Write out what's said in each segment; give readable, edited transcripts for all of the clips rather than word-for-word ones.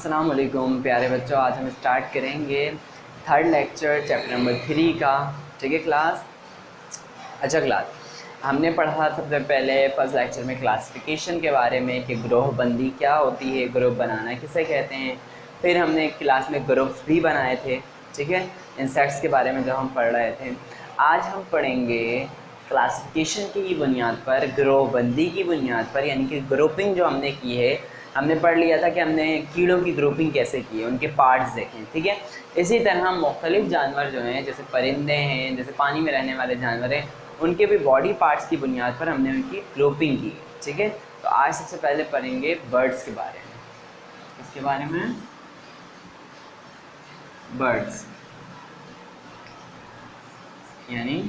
अस्सलाम वालेकुम प्यारे बच्चों। आज हम स्टार्ट करेंगे थर्ड लेक्चर चैप्टर नंबर 3 का। ठीक है क्लास। अच्छा क्लास, हमने पढ़ा सबसे पहले फर्स्ट लेक्चर में क्लासिफिकेशन के बारे में कि ग्रोह बंदी क्या होती है, ग्रुप बनाना किसे कहते हैं। फिर हमने क्लास में ग्रुप्स भी बनाए थे। ठीक है, इंसेक्ट्स के बारे में जब हम पढ़ रहे थे। आज हम पढ़ेंगे क्लासिफिकेशन की बुनियाद पर, ग्रोह बंदी की बुनियाद पर, यानी कि ग्रुपिंग जो हमने की है। हमने पढ़ लिया था कि हमने कीड़ों की ग्रुपिंग कैसे की है, उनके पार्ट्स देखें। ठीक है, इसी तरह हम मुख्तलिफ जानवर जो हैं, जैसे परिंदे हैं, जैसे पानी में रहने वाले जानवर हैं, उनके भी बॉडी पार्ट्स की बुनियाद पर हमने उनकी ग्रुपिंग की है। ठीक है, तो आज सबसे पहले पढ़ेंगे बर्ड्स के बारे में। इसके बारे में बर्ड्स यानी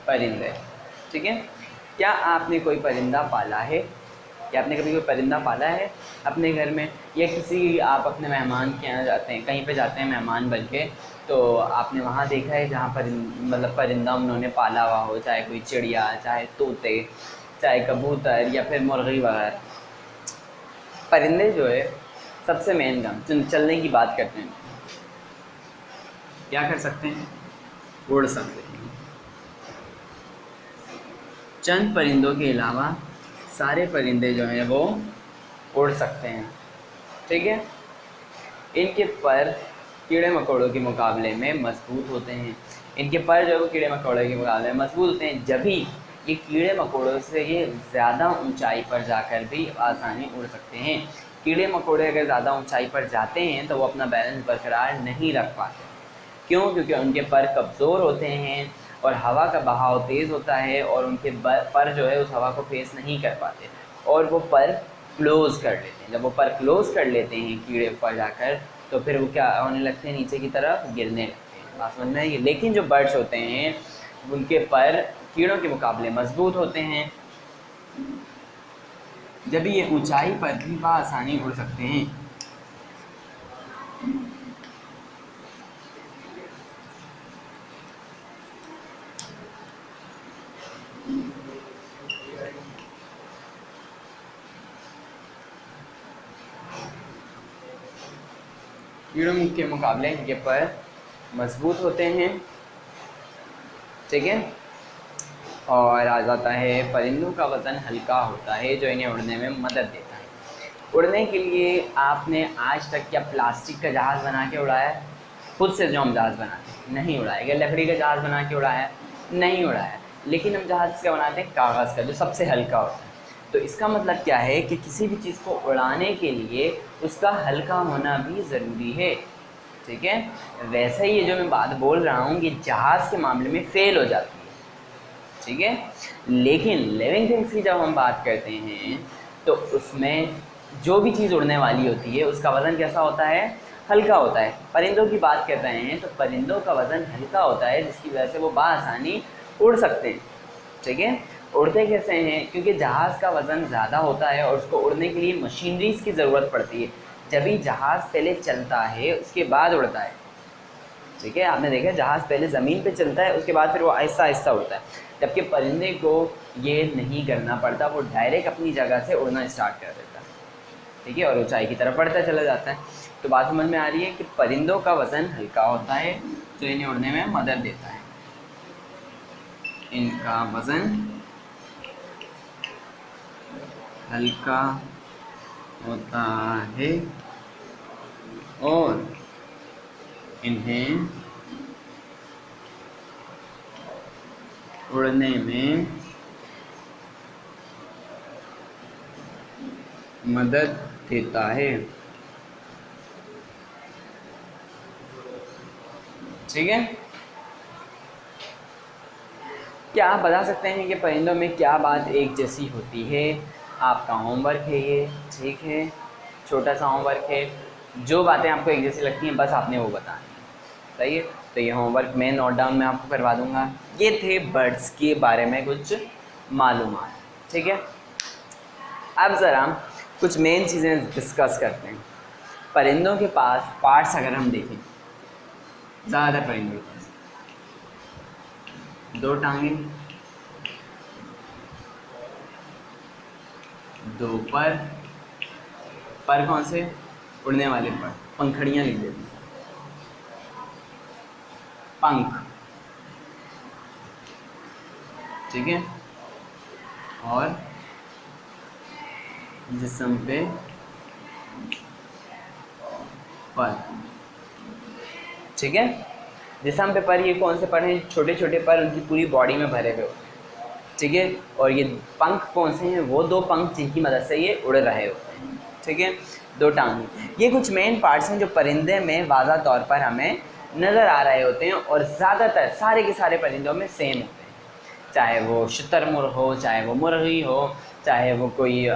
परिंदे। ठीक है, क्या आपने कोई परिंदा पाला है, या आपने कभी कोई परिंदा पाला है अपने घर में, या किसी आप अपने मेहमान के यहाँ जाते हैं, कहीं पे जाते हैं मेहमान बन के, तो आपने वहाँ देखा है जहाँ पर मतलब परिंदा उन्होंने पाला हुआ हो, चाहे कोई चिड़िया, चाहे तोते, चाहे कबूतर या फिर मुर्गी वगैरह। परिंदे जो है सबसे मेन काम चलने की बात करते हैं, क्या कर सकते हैं, उड़ सकते हैं। चंद परिंदों के अलावा सारे परिंदे जो हैं वो उड़ सकते हैं। ठीक है, इनके पर कीड़े मकोड़ों के मुकाबले में मजबूत होते हैं। इनके पर जो है वो कीड़े मकोड़ों के मुकाबले में मजबूत होते हैं, जब भी ये कीड़े मकोड़ों से ये ज़्यादा ऊंचाई पर जाकर भी आसानी उड़ सकते हैं। कीड़े मकोड़े अगर ज़्यादा ऊंचाई पर जाते हैं तो वो अपना बैलेंस बरकरार नहीं रख पाते। क्यों? क्योंकि उनके पर कमज़ोर होते हैं और हवा का बहाव तेज़ होता है, और उनके पर जो है उस हवा को फेस नहीं कर पाते, और वो पर क्लोज़ कर लेते हैं। जब वो पर क्लोज़ कर लेते हैं कीड़े पर जाकर, तो फिर वो क्या होने लगते हैं, नीचे की तरफ गिरने लगते हैं। बात समझ में आएगी। लेकिन जो बर्ड्स होते हैं उनके पर कीड़ों के मुकाबले मजबूत होते हैं, जब ये ऊंचाई पर भी आसानी उड़ सकते हैं। कीड़ों के मुकाबले इनके पर मजबूत होते हैं। ठीक है, और आ जाता है परिंदों का वज़न हल्का होता है, जो इन्हें उड़ने में मदद देता है। उड़ने के लिए आपने आज तक क्या प्लास्टिक का जहाज़ बना के उड़ाया है? खुद से जो हम जहाज़ बनाते हैं नहीं उड़ाया। क्या लकड़ी का जहाज़ बना के उड़ाया? नहीं उड़ाया। लेकिन हम जहाज़ का बनाते हैं कागज़ का, जो सबसे हल्का होता है। तो इसका मतलब क्या है कि किसी भी चीज़ को उड़ाने के लिए उसका हल्का होना भी ज़रूरी है। ठीक है, वैसे ही ये जो मैं बात बोल रहा हूँ ये जहाज़ के मामले में फ़ेल हो जाती है। ठीक है, लेकिन लिविंग थिंग्स की जब हम बात करते हैं तो उसमें जो भी चीज़ उड़ने वाली होती है उसका वज़न कैसा होता है? हल्का होता है। परिंदों की बात कर रहे हैं तो परिंदों का वज़न हल्का होता है, जिसकी वजह से वो बाआसानी उड़ सकते हैं। ठीक है, उड़ते कैसे हैं? क्योंकि जहाज़ का वज़न ज़्यादा होता है और उसको उड़ने के लिए मशीनरीज़ की ज़रूरत पड़ती है। जब भी जहाज़ पहले चलता है उसके बाद उड़ता है। ठीक है, आपने देखा जहाज़ पहले ज़मीन पे चलता है, उसके बाद फिर वो आहिस्ता आहिस्ता उड़ता है, जबकि परिंदे को ये नहीं करना पड़ता, वो डायरेक्ट अपनी जगह से उड़ना स्टार्ट कर देता है। ठीक है, और ऊंचाई की तरफ बढ़ता चला जाता है। तो बात समझ में आ रही है कि परिंदों का वज़न हल्का होता है, जो इन्हें उड़ने में मदद देता है। इनका वज़न हल्का होता है और इन्हें उड़ने में मदद देता है। ठीक है, क्या आप बता सकते हैं कि परिंदों में क्या बात एक जैसी होती है? आपका होमवर्क है ये। ठीक है, छोटा सा होमवर्क है, जो बातें आपको एक जैसी लगती हैं बस आपने वो बतानी है। सही है, तो ये होमवर्क मैं नोट डाउन में आपको करवा दूंगा। ये थे बर्ड्स के बारे में कुछ मालूमात। ठीक है, अब ज़रा कुछ मेन चीज़ें डिस्कस करते हैं। परिंदों के पास पार्ट्स अगर हम देखें, ज़्यादातर परिंदों के पास 2 टांगें, 2 पर कौन से? उड़ने वाले पर पंखड़ियाँ लिख देते हैं, पंख, ठीक है। और जिस्म पे पर, ठीक है। जिस्म पे पर, ये कौन से पर हैं? छोटे छोटे पर, उनकी पूरी बॉडी में भरे हुए होते हैं, ठीक है। और ये पंख कौन से हैं? वो दो पंख जिनकी मदद से ये उड़ रहे होते हैं, ठीक है, दो टांग। ये कुछ मेन पार्ट्स हैं जो परिंदे में वाज़ा तौर पर हमें नज़र आ रहे होते हैं और ज़्यादातर सारे के सारे परिंदों में सेम होते हैं, चाहे वो शुतुरमुर्ग हो, चाहे वो मुर्गी हो, चाहे वो कोई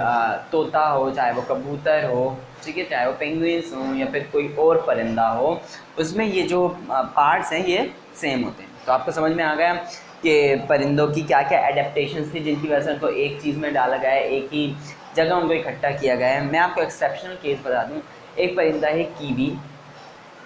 तोता हो, चाहे वो कबूतर हो, ठीक है, चाहे वो पेंगुइन्स हो या फिर कोई और परिंदा हो, उसमें ये जो पार्ट्स हैं ये सेम होते हैं। तो आपको समझ में आ गया कि परिंदों की क्या क्या एडेप्टेशंस थी जिनकी वजह से उनको एक चीज़ में डाला गया है, एक ही जगह उनको इकट्ठा किया गया है। मैं आपको एक्सेप्शनल केस बता दूँ, एक परिंदा है कीवी,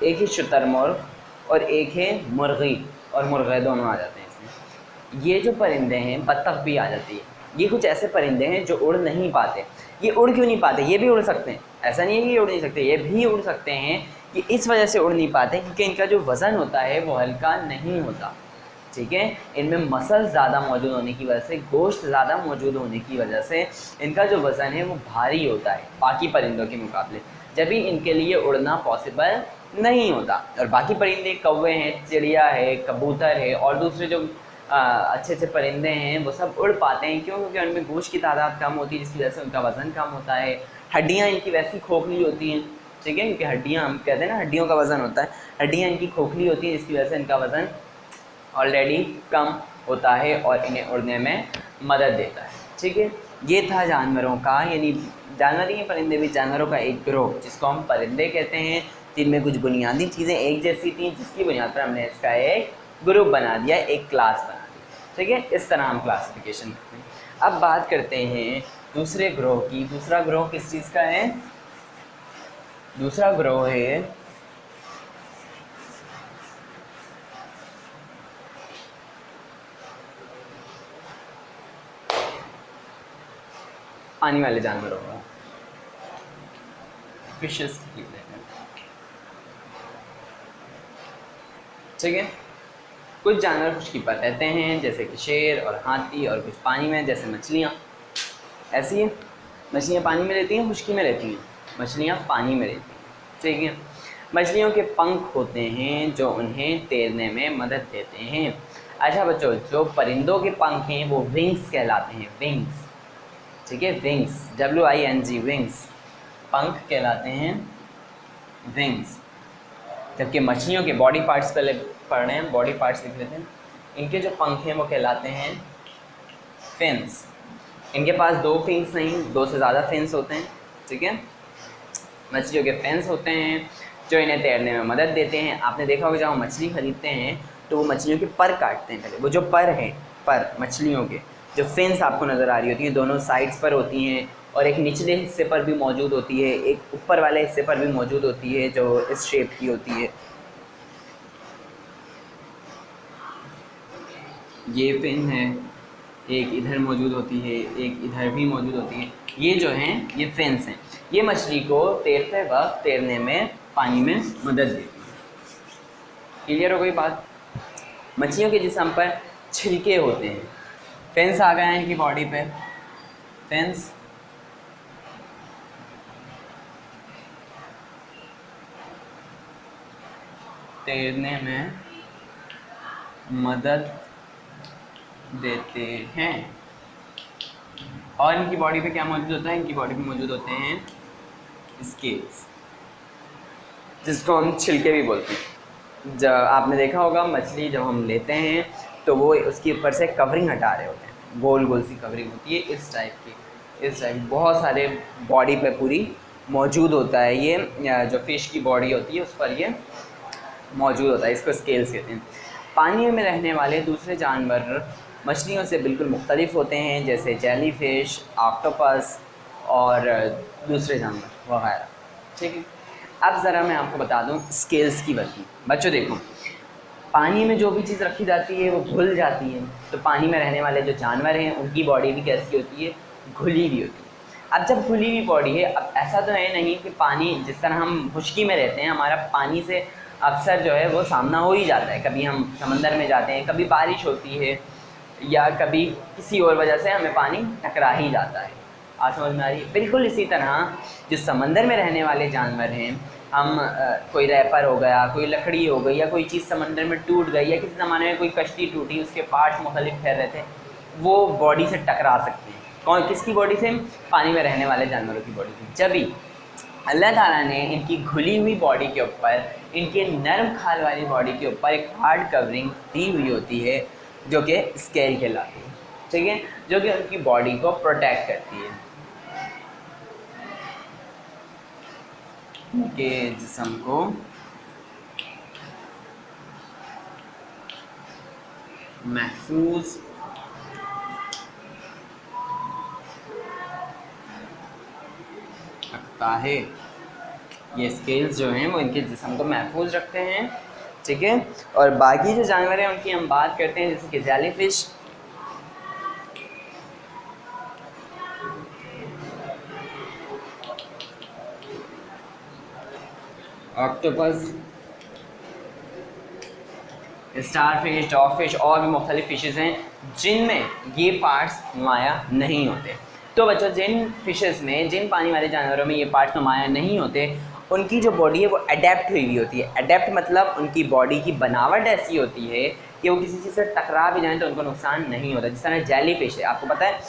एक है शुतुरमुर्ग और एक है मुर्गी, और मुर्गे दोनों आ जाते हैं इसमें। ये जो परिंदे हैं, बत्तख भी आ जाती है। ये कुछ ऐसे परिंदे हैं जो उड़ नहीं पाते। ये उड़ क्यों नहीं पाते? ये भी उड़ सकते हैं, ऐसा नहीं है कि ये उड़ नहीं सकते, ये भी उड़ सकते हैं। ये इस वजह से उड़ नहीं पाते क्योंकि इनका जो वज़न होता है वो हल्का नहीं होता, ठीक है। इनमें मसल ज़्यादा मौजूद होने की वजह से, गोश्त ज़्यादा मौजूद होने की वजह से इनका जो वज़न है वो भारी होता है बाकी परिंदों के मुकाबले, जब भी इनके लिए उड़ना पॉसिबल नहीं होता। और बाकी परिंदे, कौवे हैं, चिड़िया है, कबूतर है और दूसरे जो अच्छे अच्छे परिंदे हैं वो सब उड़ पाते हैं। क्यों? क्योंकि उनमें गोश्त की तादाद कम होती है जिसकी वजह से उनका वज़न कम होता है। हड्डियाँ इनकी वैसी खोखली होती हैं, ठीक है, क्योंकि हड्डियाँ, हम कहते हैं ना हड्डियों का वज़न होता है, हड्डियाँ इनकी खोखली होती हैं जिसकी वजह से इनका वज़न ऑलरेडी कम होता है और इन्हें उड़ने में मदद देता है, ठीक है। ये था जानवरों का, यानी जानवर ही परिंदे भी, जानवरों का एक ग्रोह जिसको हम परिंदे कहते हैं, जिनमें कुछ बुनियादी चीज़ें एक जैसी थी जिसकी बुनियाद पर हमने इसका एक ग्रुप बना दिया, एक क्लास बना दी, ठीक है। इस तरह हम क्लासिफिकेशन करते हैं। अब बात करते हैं दूसरे ग्रोह की। दूसरा ग्रोह किस चीज़ का है? दूसरा ग्रोह है पानी वाले जानवरों का, फिशेस की, ठीक है। कुछ जानवर खुशकीपर रहते हैं जैसे कि शेर और हाथी, और कुछ पानी में जैसे मछलियाँ। ऐसी है, मछलियाँ पानी में रहती हैं, खुश्की में रहती हैं, मछलियाँ पानी में रहती हैं, ठीक है। मछलियों के पंख होते हैं जो उन्हें तैरने में मदद देते हैं। अच्छा बच्चों, जो परिंदों के पंख हैं वो विंग्स कहलाते हैं, विंग्स, ठीक है, विंग्स, WING, विंग्स, पंख कहलाते हैं विंग्स। जबकि मछलियों के बॉडी पार्ट्स पहले पढ़ रहे हैं, बॉडी पार्ट्स लिख लेते हैं। इनके जो पंख हैं वो कहलाते हैं फिन्स। इनके पास दो फिन्स नहीं, दो से ज़्यादा फिन्स होते हैं, ठीक है। मछलियों के फिन्स होते हैं जो इन्हें तैरने में मदद देते हैं। आपने देखा होगा जब हम मछली खरीदते हैं तो वो मछलियों के पर काटते हैं पहले। वो जो पर हैं, पर मछलियों के जो फिन्स आपको नज़र आ रही होती हैं, दोनों साइड्स पर होती हैं और एक निचले हिस्से पर भी मौजूद होती है, एक ऊपर वाले हिस्से पर भी मौजूद होती है जो इस शेप की होती है। ये फिन है, एक इधर मौजूद होती है, एक इधर भी मौजूद होती है। ये जो हैं ये फिन्स हैं, ये मछली को तैरते वक्त तैरने में पानी में मदद देती है। क्लियर हो गई बात? मछलियों के जिस्म पर छिलके होते हैं, फिन्स आ गए हैं इनकी बॉडी पे, फिन्स, तैरने में मदद देते हैं। और इनकी बॉडी पे क्या मौजूद होता है? इनकी बॉडी पे मौजूद होते हैं स्केल्स, जिसको हम छिलके भी बोलते हैं। जब आपने देखा होगा मछली जब हम लेते हैं तो वो उसके ऊपर से कवरिंग हटा रहे होते हैं, गोल गोल सी कवरिंग होती है इस टाइप की, इस टाइप बहुत सारे बॉडी पे पूरी मौजूद होता है। ये जो फिश की बॉडी होती है उस पर ये मौजूद होता है, इसको स्केल्स कहते हैं। पानी में रहने वाले दूसरे जानवर मछलियों से बिल्कुल मुख्तलिफ होते हैं, जैसे जेली फिश, ऑक्टोपस और दूसरे जानवर वगैरह, ठीक है। अब ज़रा मैं आपको बता दूं स्केल्स की वर्किंग। बच्चों देखो, पानी में जो भी चीज़ रखी जाती है वो घुल जाती है, तो पानी में रहने वाले जो जानवर हैं उनकी बॉडी भी कैसी होती है? घुली हुई होती है। अब जब खुली हुई बॉडी है, अब ऐसा तो है नहीं कि पानी, जिस तरह हम खुश्की में रहते हैं, हमारा पानी से अक्सर जो है वो सामना हो ही जाता है, कभी हम समंदर में जाते हैं, कभी बारिश होती है, या कभी किसी और वजह से हमें पानी टकरा ही जाता है। आज समझ में आ रही है? बिल्कुल इसी तरह जो समंदर में रहने वाले जानवर हैं, हम कोई रैपर हो गया, कोई लकड़ी हो गई, या कोई चीज़ समंदर में टूट गई, या किसी ज़माने में कोई कश्ती टूटी, उसके पार्ट्स मुख्तलिफ फैल रहे थे, वो बॉडी से टकरा सकते हैं। कौन, किसकी बॉडी से? पानी में रहने वाले जानवरों की बॉडी से। जब भी अल्लाह ताला ने इनकी घुली हुई बॉडी के ऊपर, इनके नरम खाल वाली बॉडी के ऊपर एक हार्ड कवरिंग दी हुई होती है, जो कि स्केल कहलाती है, ठीक है, जो कि उनकी बॉडी को प्रोटेक्ट करती है, उनके जिस्म को महफूज रखता है। ये स्केल्स जो हैं वो इनके जिस्म को महफूज रखते हैं, ठीक है। और बाकी जो जानवर हैं उनकी हम बात करते हैं, जैसे कि जेलीफिश, ऑक्टोपस, स्टारफिश, डॉगफिश और भी मुख्तलिफ फिशेस हैं जिनमें ये पार्ट्स नुमाया नहीं होते। तो बच्चों, जिन फिशेस में, जिन पानी वाले जानवरों में ये पार्ट्स नुमाया नहीं होते, उनकी जो बॉडी है वो अडेप्ट हुई होती है। अडेप्ट मतलब उनकी बॉडी की बनावट ऐसी होती है कि वो किसी चीज़ से टकरा भी जाए तो उनको नुकसान नहीं होता। जिस तरह जेली फिश है, आपको पता है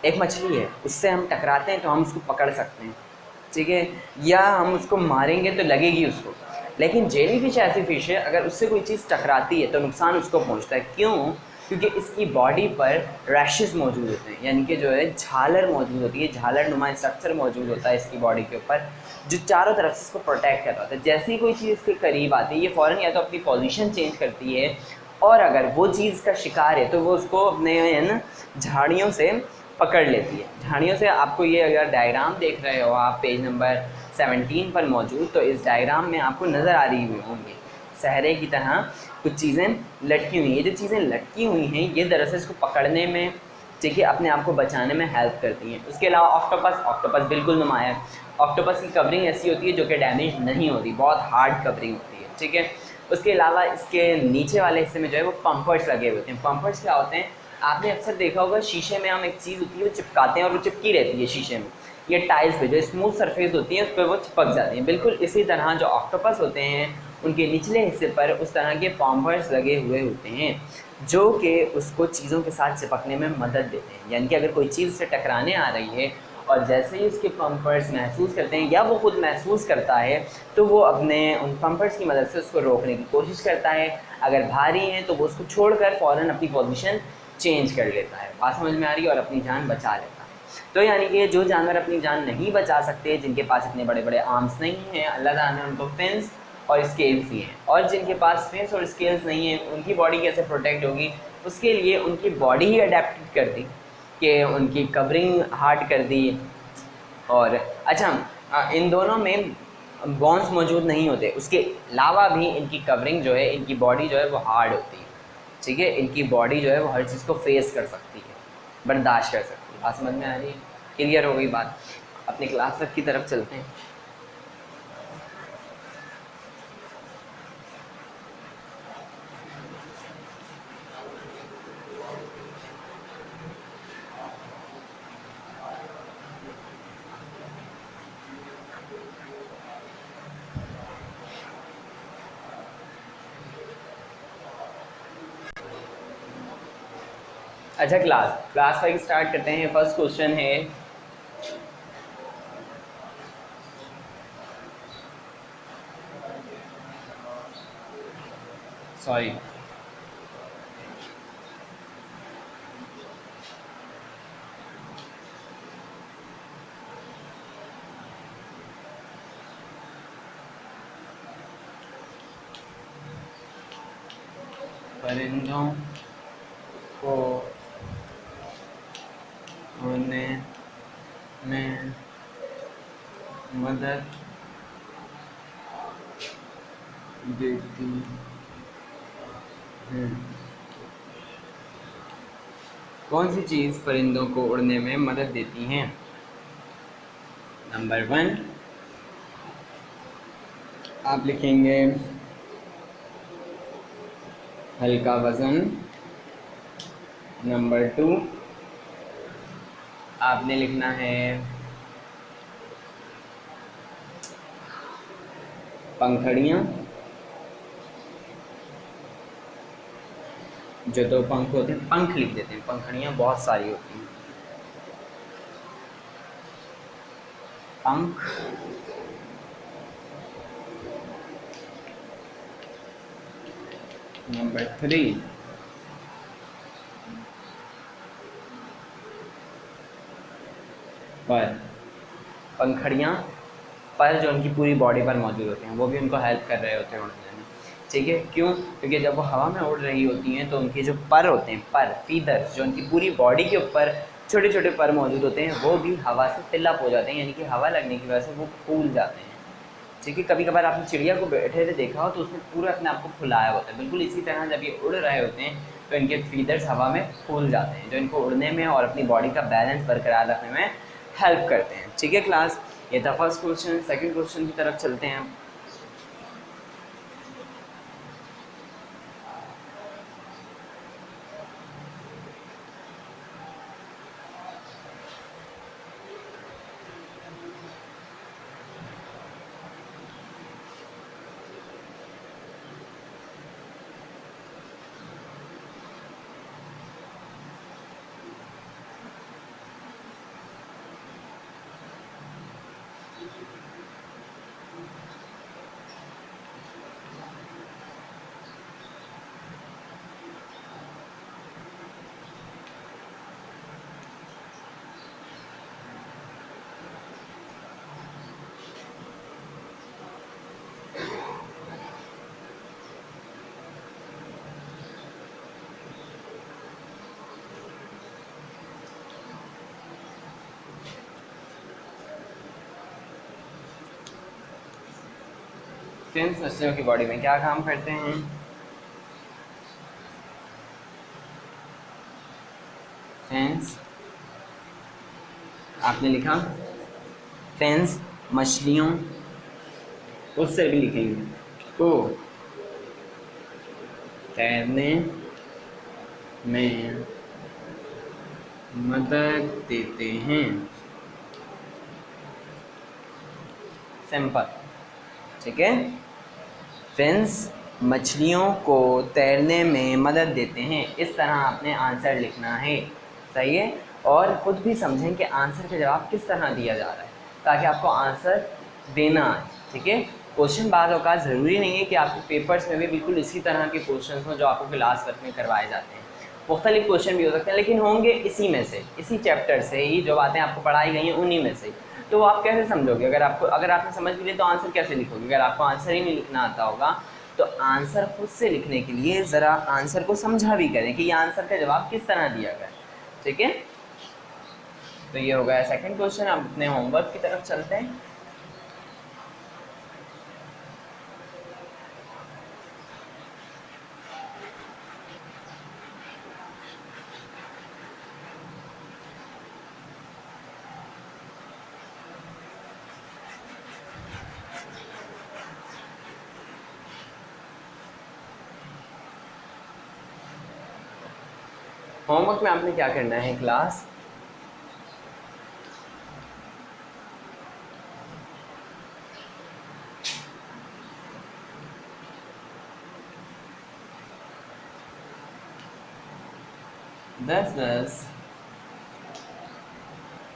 एक मछली है, उससे हम टकराते हैं तो हम उसको पकड़ सकते हैं, ठीक है, या हम उसको मारेंगे तो लगेगी उसको। लेकिन जेली फिश ऐसी फिश है, अगर उससे कोई चीज़ टकराती है तो नुकसान उसको पहुंचता है। क्यों? क्योंकि इसकी बॉडी पर रैशेस मौजूद होते हैं, यानी कि जो है झालर मौजूद होती है, झालर नुमा स्ट्रक्चर मौजूद होता है इसकी बॉडी के ऊपर, जो चारों तरफ से इसको प्रोटेक्ट कर रहा होता है। जैसे ही कोई चीज़ इसके करीब आती है, ये फ़ौरन या तो अपनी पोजीशन चेंज करती है, और अगर वो चीज़ का शिकार है तो वो उसको अपने ना झाड़ियों से पकड़ लेती है। झाड़ियों से, आपको ये अगर डायग्राम देख रहे हो आप पेज नंबर 17 पर मौजूद, तो इस डायग्राम में आपको नज़र आ रही हुई होंगी सहरे की तरह कुछ चीज़ें लटकी हुई हैं। ये जो चीज़ें लटकी हुई हैं ये दरअसल इसको पकड़ने में, ठीक है, अपने आप को बचाने में हेल्प करती हैं। उसके अलावा ऑक्टोपस बिल्कुल नुमाया है। ऑक्टोपस की कवरिंग ऐसी होती है जो कि डैमेज नहीं होती, बहुत हार्ड कवरिंग होती है, ठीक है। उसके अलावा इसके नीचे वाले हिस्से में जो है वो पंपर्स लगे होते हैं। पंपर्स क्या होते हैं? आपने अक्सर देखा होगा शीशे में हम एक चीज़ होती है वो चिपकाते हैं और वो चिपकी रहती है शीशे में, ये टाइल्स पे जो स्मूथ सरफेस होती है उस पर वो चिपक जाती हैं। बिल्कुल इसी तरह जो ऑक्टोपस होते हैं उनके निचले हिस्से पर उस तरह के पॉम्पर्स लगे हुए होते हैं जो कि उसको चीज़ों के साथ चिपकने में मदद देते हैं। यानी कि अगर कोई चीज़ से टकराने आ रही है और जैसे ही उसके पम्पर्स महसूस करते हैं या वो खुद महसूस करता है तो वो अपने उन पम्पर्स की मदद से उसको रोकने की कोशिश करता है। अगर भारी है तो वो उसको छोड़कर फ़ौरन अपनी पोजीशन चेंज कर लेता है। बात समझ में आ रही है? और अपनी जान बचा लेता है। तो यानी कि जो जानवर अपनी जान नहीं बचा सकते, जिनके पास इतने बड़े बड़े आर्म्स नहीं हैं, अल्लाह ताला ने उनको फिन्स और स्केल्स ही हैं, और जिनके पास फिन्स और स्केल्स नहीं हैं उनकी बॉडी कैसे प्रोटेक्ट होगी? उसके लिए उनकी बॉडी ही अडेप्ट कर दी कि उनकी कवरिंग हार्ड कर दी। और अच्छा, इन दोनों में बॉन्स मौजूद नहीं होते, उसके अलावा भी इनकी कवरिंग जो है, इनकी बॉडी जो है वो हार्ड होती है, ठीक है। इनकी बॉडी जो है वो हर चीज़ को फेस कर सकती है, बर्दाश्त कर सकती है। बात समझ में आ रही है? क्लियर हो गई बात? अपनी क्लास वर्क की तरफ चलते हैं। अच्छा, क्लास 5 स्टार्ट करते हैं। फर्स्ट क्वेश्चन है, सॉरी, परिंदों को उड़ने में मदद देती है। कौन सी चीज़ परिंदों को उड़ने में मदद देती हैं? नंबर 1 आप लिखेंगे हल्का वज़न। नंबर 2 आपने लिखना है पंखड़ियाँ, जो दो पंख होते हैं, पंख लिख देते हैं, पंखड़ियाँ बहुत सारी होती हैं, पंख। नंबर 3 पर, पंखड़ियाँ पर जो उनकी पूरी बॉडी पर मौजूद होते हैं, वो भी उनको हेल्प कर रहे होते हैं उड़ने में। ठीक है, क्यों? क्योंकि जब वो हवा में उड़ रही होती हैं तो उनके जो पर होते हैं, पर फीदर्स, जो उनकी पूरी बॉडी के ऊपर छोटे छोटे पर मौजूद होते हैं, वो भी हवा से फिल अप हो जाते हैं, यानी कि हवा लगने की वजह से वो फूल जाते हैं। ठीक है, कभी कभार आपने चिड़िया को बैठे हुए देखा हो तो उसने पूरा अपने आप को फुलाया होता है, बिल्कुल इसी तरह जब ये उड़ रहे होते हैं तो इनके फीदर्स हवा में फूल जाते हैं, जो इनको उड़ने में और अपनी बॉडी का बैलेंस बरकरार रखने में हेल्प करते हैं। ठीक है क्लास, ये था फर्स्ट क्वेश्चन। सेकंड क्वेश्चन की तरफ चलते हैं। फिन्स मछलियों की बॉडी में क्या काम करते हैं? फिन्स, आपने लिखा फिन्स मछलियों, उससे भी लिखेंगे को तैरने में मदद देते हैं। सिंपल। ठीक है, फिन्स मछलियों को तैरने में मदद देते हैं, इस तरह आपने आंसर लिखना है। सही है, और खुद भी समझें कि आंसर का जवाब किस तरह दिया जा रहा है ताकि आपको आंसर देना आए। ठीक है, क्वेश्चन बाद औकात ज़रूरी नहीं है कि आपके पेपर्स में भी बिल्कुल इसी तरह के क्वेश्चन हों जो आपको क्लास वर्क में करवाए जाते हैं। मुख्तलिफ क्वेश्चन भी हो सकते हैं, लेकिन होंगे इसी में से, इसी चैप्टर से ही जो बातें आपको पढ़ाई गई हैं उन्हीं में से। तो आप कैसे समझोगे? अगर आपने समझ भी लिया तो आंसर कैसे लिखोगे? अगर आपको आंसर ही नहीं लिखना आता होगा तो आंसर खुद से लिखने के लिए ज़रा आंसर को समझा भी करें कि ये आंसर का जवाब किस तरह दिया गया। ठीक है, तो ये हो गया सेकंड क्वेश्चन। अब अपने होमवर्क की तरफ चलते हैं। होमवर्क में आपने क्या करना है क्लास? दस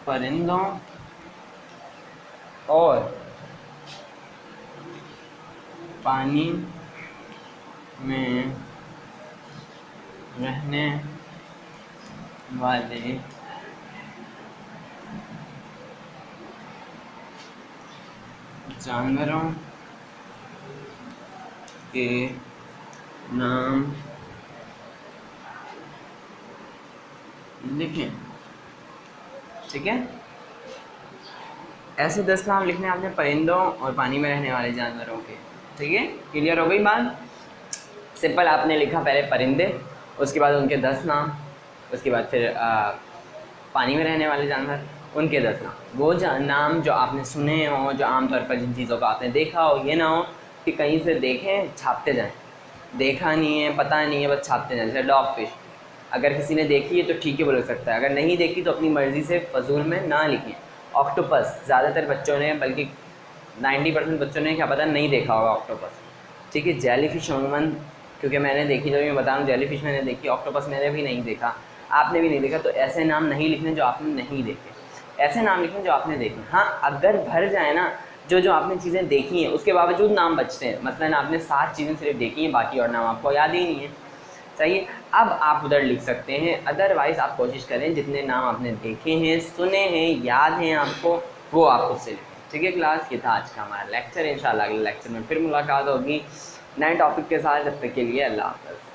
परिंदों और पानी में रहने वाले जानवरों के नाम लिखें। ठीक है, ऐसे 10 नाम लिखने आपने परिंदों और पानी में रहने वाले जानवरों के। ठीक है, क्लियर हो गई बात? सिंपल, आपने लिखा पहले परिंदे, उसके बाद उनके 10 नाम, उसके बाद फिर पानी में रहने वाले जानवर, उनके 10 नाम। वो नाम जो आपने सुने हो, जो आमतौर पर जिन चीज़ों को आपने देखा हो, ये ना हो कि कहीं से देखें छापते जाएं, देखा नहीं है, पता नहीं है, बस छापते जाएं। जैसे डॉग फिश, अगर किसी ने देखी है तो ठीक है बोल सकता है, अगर नहीं देखी तो अपनी मर्ज़ी से फजूल में ना लिखें। ऑक्टोपस, ज़्यादातर बच्चों ने, बल्कि 90% बच्चों ने क्या पता नहीं देखा होगा ऑक्टोपस, ठीक है। जेलीफिश अमूमन, क्योंकि मैंने देखी, जब मैं बता रहा हूँ जेलीफिश मैंने देखी, ऑक्टोपस मैंने भी नहीं देखा, आपने भी नहीं देखा, तो ऐसे नाम नहीं लिखने जो आपने नहीं देखे, ऐसे नाम लिखने जो आपने देखे। हाँ, अगर भर जाए ना जो जो आपने चीज़ें देखी हैं, उसके बावजूद नाम बचते हैं, मसलन आपने 7 चीज़ें सिर्फ देखी हैं, बाकी और नाम आपको याद ही नहीं है, सही है। अब आप उधर लिख सकते हैं, अदरवाइज़ आप कोशिश करें जितने नाम आपने देखे हैं, सुने हैं, याद हैं आपको, वो आप खुद से लिखें, ठीक है। क्लास, ये था आज का हमारा लेक्चर। इंशाल्लाह अगले लेक्चर में फिर मुलाकात होगी नए टॉपिक के साथ। जब तक के लिए अल्लाह हाफ़िज़।